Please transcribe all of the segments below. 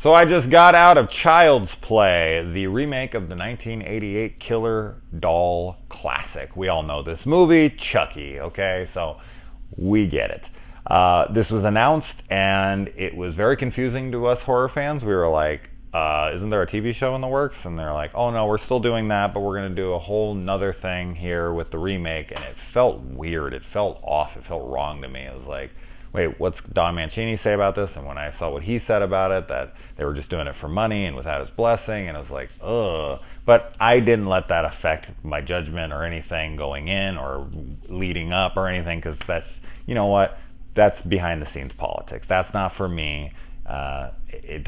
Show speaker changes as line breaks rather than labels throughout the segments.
So I just got out of Child's Play, the remake of the 1988 Killer Doll classic. We all know this movie, Chucky, okay? So we get it. This was announced, and it was very confusing to us horror fans. We were like, isn't there a TV show in the works? And they're like, oh no, we're still doing that, but we're going to do a whole nother thing here with the remake. And it felt weird. It felt off. It felt wrong to me. It was like, wait, what's Don Mancini say about this? And when I saw what he said about it, that they were just doing it for money and without his blessing, and I was like, ugh. But I didn't let that affect my judgment or anything going in or leading up or anything, because that's, you know what, that's behind the scenes politics. That's not for me. It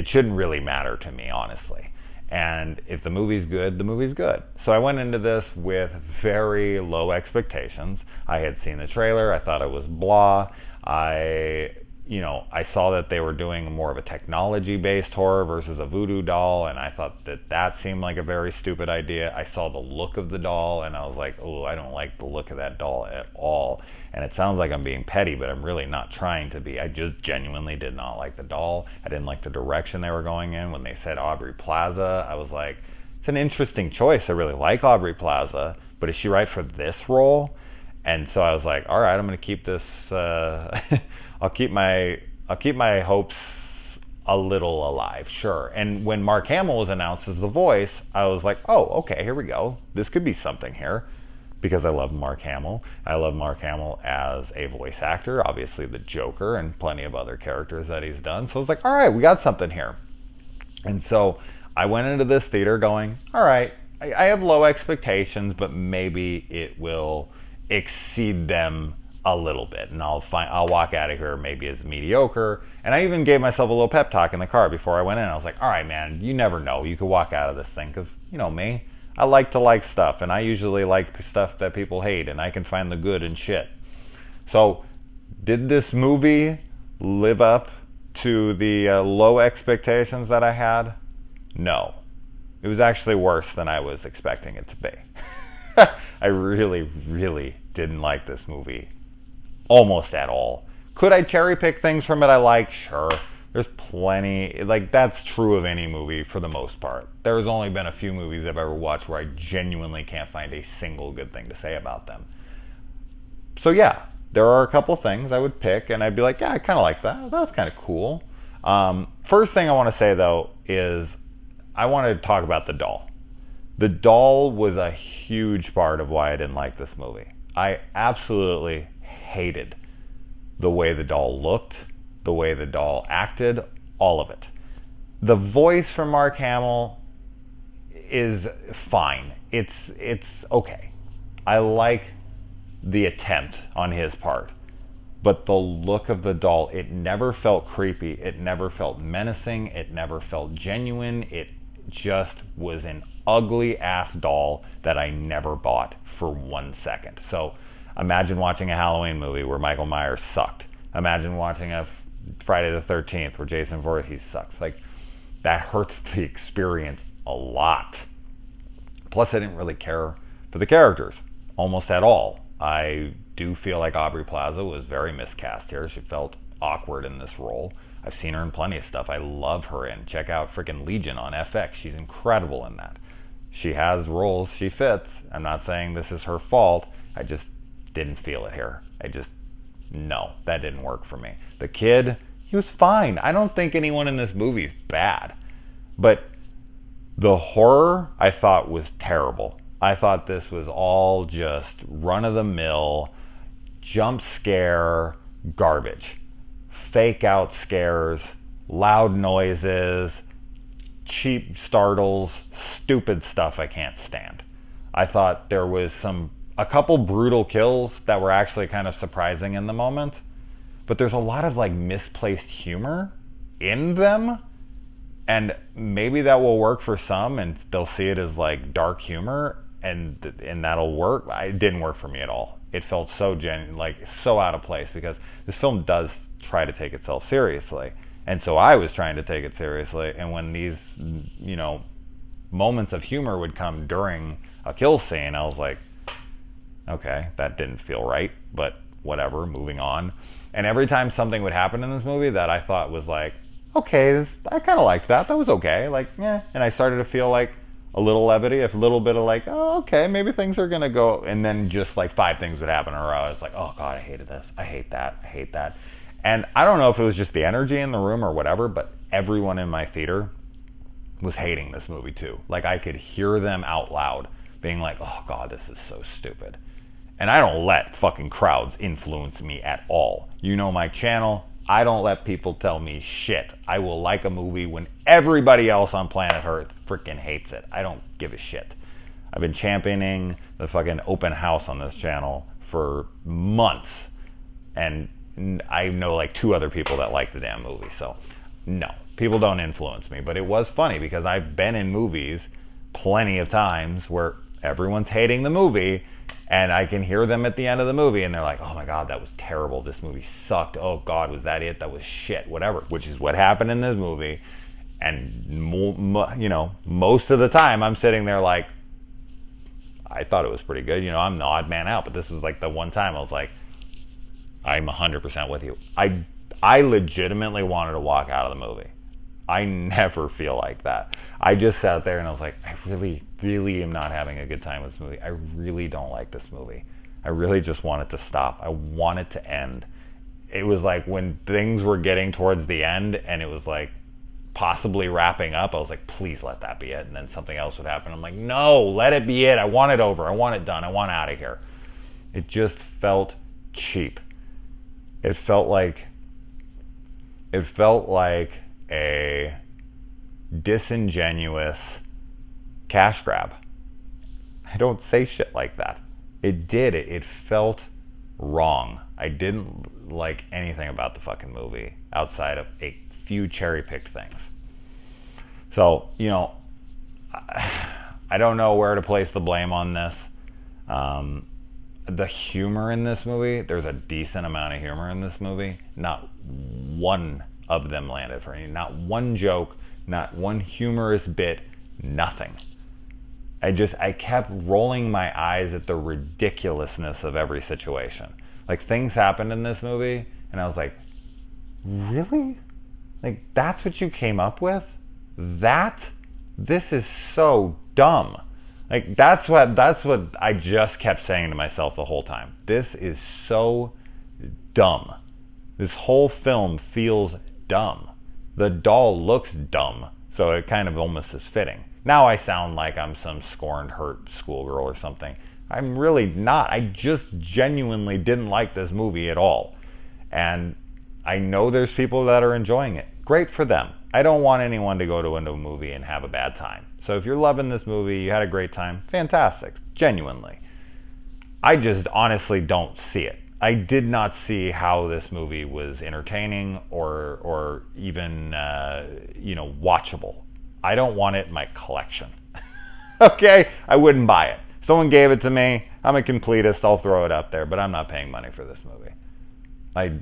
shouldn't really matter to me, honestly. And if the movie's good, the movie's good. So I went into this with very low expectations. I had seen the trailer. I thought it was blah. I saw that they were doing more of a technology-based horror versus a voodoo doll, and I thought that seemed like a very stupid idea. I saw the look of the doll, and I was like, oh, I don't like the look of that doll at all. And it sounds like I'm being petty, but I'm really not trying to be. I just genuinely did not like the doll. I didn't like the direction they were going in. When they said Aubrey Plaza, I was like, it's an interesting choice. I really like Aubrey Plaza, but is she right for this role? And so I was like, all right, I'm going to keep this. I'll keep my hopes a little alive, sure. And when Mark Hamill was announced as the voice, I was like, oh, okay, here we go. This could be something here, because I love Mark Hamill. I love Mark Hamill as a voice actor, obviously the Joker and plenty of other characters that he's done. So I was like, all right, we got something here. And so I went into this theater going, all right, I have low expectations, but maybe it will exceed them a little bit, and I'll walk out of here maybe as mediocre. And I even gave myself a little pep talk in the car before I went in. I was like, all right, man, you never know. You could walk out of this thing, because you know me, I like to like stuff, and I usually like stuff that people hate, and I can find the good in shit. So did this movie live up to the low expectations that I had? No. It was actually worse than I was expecting it to be. I really, really didn't like this movie almost at all. Could I cherry pick things from it I like? Sure. There's plenty. Like, that's true of any movie for the most part. There's only been a few movies I've ever watched where I genuinely can't find a single good thing to say about them. So yeah, there are a couple things I would pick, and I'd be like, yeah, I kind of like that. That was kind of cool. First thing I want to say, though, is I want to talk about the doll. The doll was a huge part of why I didn't like this movie. I absolutely hated the way the doll looked, the way the doll acted, all of it. The voice from Mark Hamill is fine. It's okay. I like the attempt on his part. But the look of the doll, it never felt creepy. It never felt menacing. It never felt genuine. It just was an ugly ass doll that I never bought for 1 second. So imagine watching a Halloween movie where Michael Myers sucked. Imagine watching a Friday the 13th where Jason Voorhees sucks. Like, that hurts the experience a lot. Plus, I didn't really care for the characters almost at all. I do feel like Aubrey Plaza was very miscast here. She felt awkward in this role. I've seen her in plenty of stuff I love her in. Check out freaking Legion on FX. She's incredible in that. She has roles she fits. I'm not saying this is her fault. I just didn't feel it here. No, that didn't work for me. The kid, he was fine. I don't think anyone in this movie is bad. But the horror, I thought, was terrible. I thought this was all just run-of-the-mill, jump scare garbage. Fake out scares, loud noises, cheap startles, stupid stuff I can't stand. I thought there was a couple brutal kills that were actually kind of surprising in the moment, but there's a lot of like misplaced humor in them, and maybe that will work for some and they'll see it as like dark humor, and that'll work. It didn't work for me at all. It felt so genuine, like so out of place, because this film does try to take itself seriously. And so I was trying to take it seriously, and when these, moments of humor would come during a kill scene, I was like, okay, that didn't feel right, but whatever, moving on. And every time something would happen in this movie that I thought was like, okay, I kind of liked that. That was okay. Like, yeah. And I started to feel like a little levity, a little bit of like, oh, okay, maybe things are gonna go. And then just like 5 things would happen in a row. I was like, oh God, I hated this. I hate that. I hate that. And I don't know if it was just the energy in the room or whatever, but everyone in my theater was hating this movie too. Like I could hear them out loud being like, oh God, this is so stupid. And I don't let fucking crowds influence me at all. You know my channel. I don't let people tell me shit. I will like a movie when everybody else on planet Earth freaking hates it. I don't give a shit. I've been championing the fucking open house on this channel for months. And I know like 2 other people that like the damn movie. So no, people don't influence me. But it was funny because I've been in movies plenty of times where everyone's hating the movie and I can hear them at the end of the movie and they're like, oh my God, that was terrible. This movie sucked. Oh God, was that it? That was shit, whatever, which is what happened in this movie. And, you know, most of the time I'm sitting there like, I thought it was pretty good. You know, I'm the odd man out, but this was like the one time I was like, I'm 100% with you. I legitimately wanted to walk out of the movie. I never feel like that. I just sat there and I was like, I really, really am not having a good time with this movie. I really don't like this movie. I really just want it to stop. I want it to end. It was like when things were getting towards the end and it was like possibly wrapping up, I was like, please let that be it. And then something else would happen. I'm like, no, let it be it. I want it over. I want it done. I want out of here. It just felt cheap. It felt like a disingenuous cash grab. I don't say shit like that. It felt wrong. I didn't like anything about the fucking movie outside of a few cherry-picked things. So, you know, I don't know where to place the blame on this. The humor in this movie, there's a decent amount of humor in this movie. Not one of them landed for me. Not one joke, not one humorous bit, nothing. I kept rolling my eyes at the ridiculousness of every situation. Like things happened in this movie and I was like, really? Like that's what you came up with? This is so dumb. Like that's what I just kept saying to myself the whole time. This is so dumb. This whole film feels dumb. The doll looks dumb, so it kind of almost is fitting. Now I sound like I'm some scorned, hurt schoolgirl or something. I'm really not. I just genuinely didn't like this movie at all. And I know there's people that are enjoying it. Great for them. I don't want anyone to go into a movie and have a bad time. So if you're loving this movie, you had a great time, fantastic, genuinely. I just honestly don't see it. I did not see how this movie was entertaining or even watchable. I don't want it in my collection. Okay? I wouldn't buy it. If someone gave it to me, I'm a completist, I'll throw it up there, but I'm not paying money for this movie. I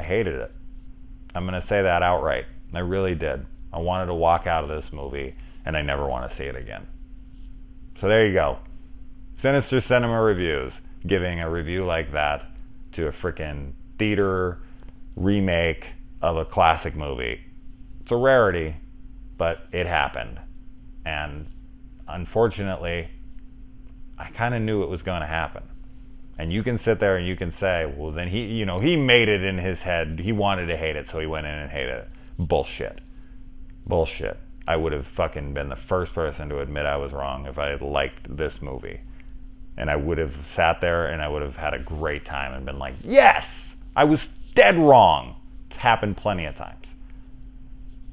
hated it. I'm going to say that outright. I really did. I wanted to walk out of this movie and I never want to see it again. So there you go. Sinister Cinema Reviews, giving a review like that to a freaking theater remake of a classic movie. It's a rarity, but it happened. And unfortunately, I kind of knew it was going to happen. And you can sit there and you can say, well, then he made it in his head. He wanted to hate it, so he went in and hated it. Bullshit. I would have fucking been the first person to admit I was wrong if I had liked this movie. And I would have sat there and I would have had a great time and been like, yes, I was dead wrong. It's happened plenty of times.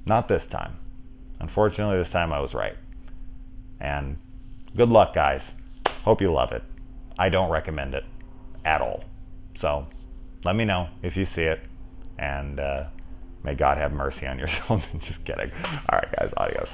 Not this time. Unfortunately, this time I was right. And good luck, guys. Hope you love it. I don't recommend it at all. So let me know if you see it. And may God have mercy on your soul. Just kidding. All right, guys. Adios.